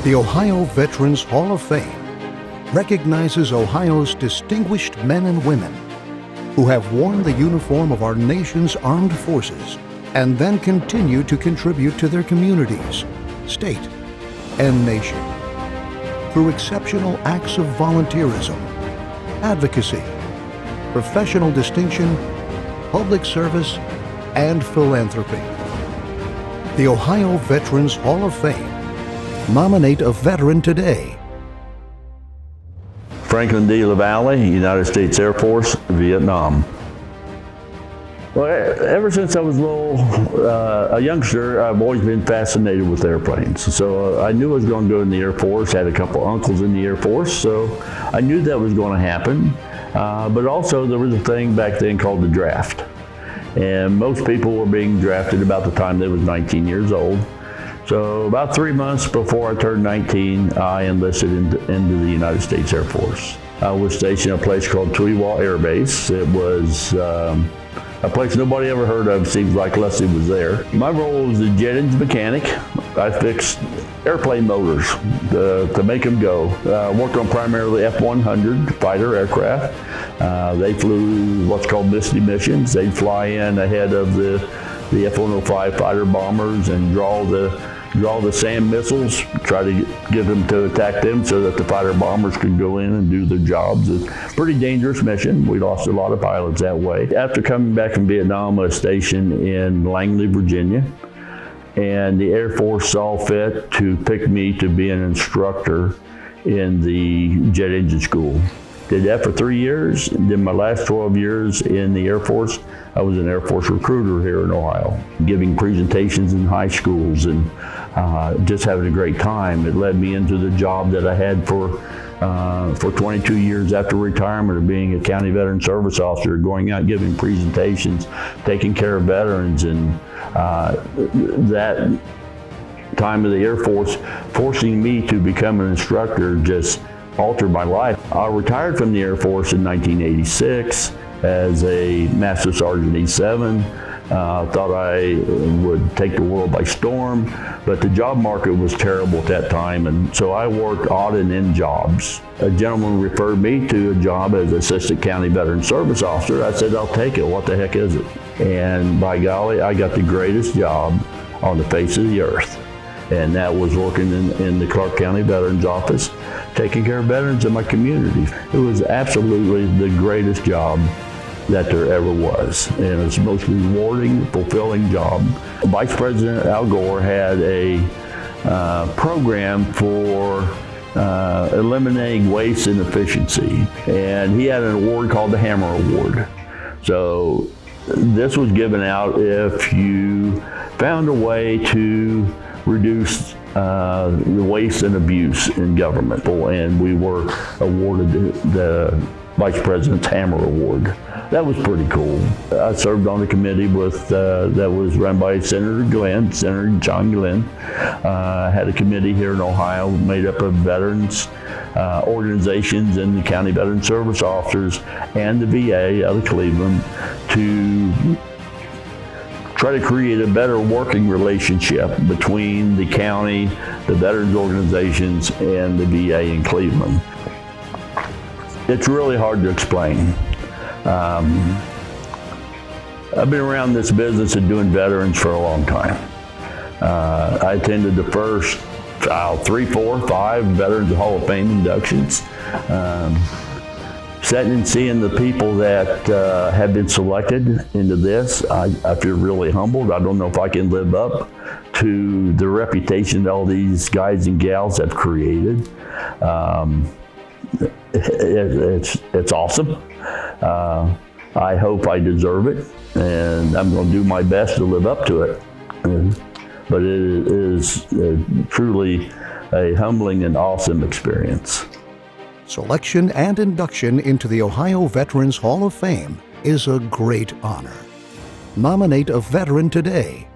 The Ohio Veterans Hall of Fame recognizes Ohio's distinguished men and women who have worn the uniform of our nation's armed forces and then continue to contribute to their communities, state, and nation through exceptional acts of volunteerism, advocacy, professional distinction, public service, and philanthropy. The Ohio Veterans Hall of Fame. Nominate a veteran today. Franklin D. LaValle, United States Air Force, Vietnam. Well, ever since I was a youngster, I've always been fascinated with airplanes. So I knew I was going to go in the Air Force, had a couple uncles in the Air Force, so I knew that was going to happen. But also there was a thing back then called the draft. And most people were being drafted about the time they was 19 years old. So about 3 months before I turned 19, I enlisted into the United States Air Force. I was stationed at a place called Tuiwa Air Base. It was a place nobody ever heard of, seems like, unless it was there. My role was a jet engine mechanic. I fixed airplane motors to make them go. Worked on primarily F-100 fighter aircraft. They flew what's called Misty missions. They'd fly in ahead of the F-105 fighter bombers and draw the SAM missiles, try to get them to attack them so that the fighter bombers could go in and do their jobs. It's a pretty dangerous mission. We lost a lot of pilots that way. After coming back from Vietnam, I was stationed in Langley, Virginia, and the Air Force saw fit to pick me to be an instructor in the jet engine school. Did that for 3 years. Then my last 12 years in the Air Force, I was an Air Force recruiter here in Ohio, giving presentations in high schools and just having a great time. It led me into the job that I had for 22 years after retirement of being a county veteran service officer, going out giving presentations, taking care of veterans, and that time of the Air Force forcing me to become an instructor just altered my life. I retired from the Air Force in 1986 as a Master Sergeant E7. Thought I would take the world by storm, but the job market was terrible at that time, and so I worked odd and end jobs. A gentleman referred me to a job as Assistant County Veteran Service Officer. I said, I'll take it. What the heck is it? And by golly, I got the greatest job on the face of the earth. And that was working in the Clark County Veterans Office, taking care of veterans in my community. It was absolutely the greatest job that there ever was. And it's the most rewarding, fulfilling job. Vice President Al Gore had a program for eliminating waste and efficiency. And he had an award called the Hammer Award. So this was given out if you found a way to reduce the waste and abuse in government. And we were awarded the Vice President's Hammer Award. That was pretty cool. I served on a committee that was run by Senator John Glenn. Had a committee here in Ohio made up of veterans organizations and the County Veteran Service Officers and the VA out of Cleveland to try to create a better working relationship between the county, the veterans organizations, and the VA in Cleveland. It's really hard to explain. I've been around this business of doing veterans for a long time. I attended the first 3, 4, 5 Veterans Hall of Fame inductions. Sitting and seeing the people that have been selected into this, I feel really humbled. I don't know if I can live up to the reputation that all these guys and gals have created. It's awesome. I hope I deserve it, and I'm going to do my best to live up to it. But it is truly a humbling and awesome experience. Selection and induction into the Ohio Veterans Hall of Fame is a great honor. Nominate a veteran today